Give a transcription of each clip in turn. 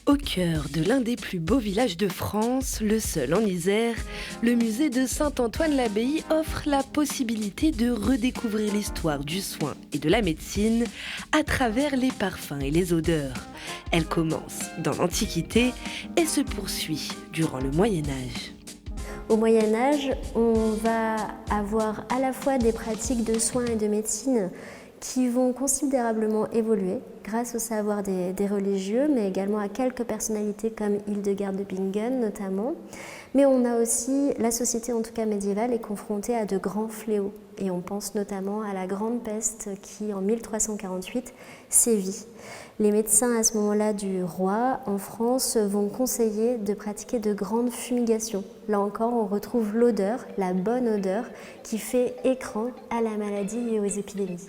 Au cœur de l'un des plus beaux villages de France, le seul en Isère, le musée de Saint-Antoine-l'Abbaye offre la possibilité de redécouvrir l'histoire du soin et de la médecine à travers les parfums et les odeurs. Elle commence dans l'Antiquité et se poursuit durant le Moyen-Âge. Au Moyen-Âge, on va avoir à la fois des pratiques de soins et de médecine qui vont considérablement évoluer grâce au savoir des religieux, mais également à quelques personnalités comme Hildegarde de Bingen notamment. Mais on a aussi, la société en tout cas médiévale, est confrontée à de grands fléaux. Et on pense notamment à la Grande Peste qui, en 1348, sévit. Les médecins à ce moment-là du roi en France vont conseiller de pratiquer de grandes fumigations. Là encore, on retrouve l'odeur, la bonne odeur, qui fait écran à la maladie et aux épidémies.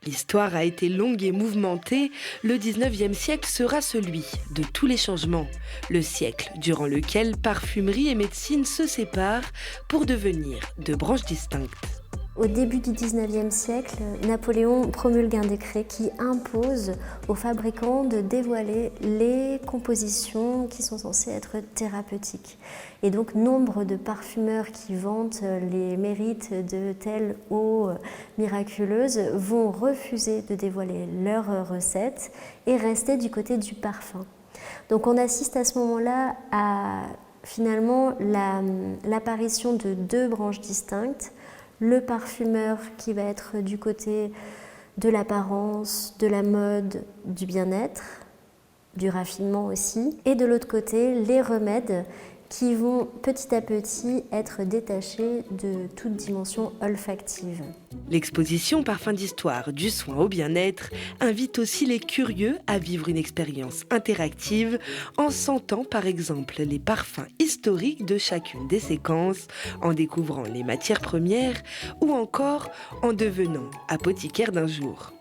L'histoire a été longue et mouvementée, le 19e siècle sera celui de tous les changements. Le siècle durant lequel parfumerie et médecine se séparent pour devenir deux branches distinctes. Au début du 19e siècle, Napoléon promulgue un décret qui impose aux fabricants de dévoiler les compositions qui sont censées être thérapeutiques. Et donc, nombre de parfumeurs qui vantent les mérites de telle eau miraculeuse vont refuser de dévoiler leurs recettes et rester du côté du parfum. Donc, on assiste à ce moment-là à finalement l'apparition de deux branches distinctes. Le parfumeur qui va être du côté de l'apparence, de la mode, du bien-être, du raffinement aussi. Et de l'autre côté, les remèdes qui vont petit à petit être détachés de toute dimension olfactive. L'exposition Parfums d'histoire du soin au bien-être invite aussi les curieux à vivre une expérience interactive en sentant par exemple les parfums historiques de chacune des séquences, en découvrant les matières premières ou encore en devenant apothicaire d'un jour.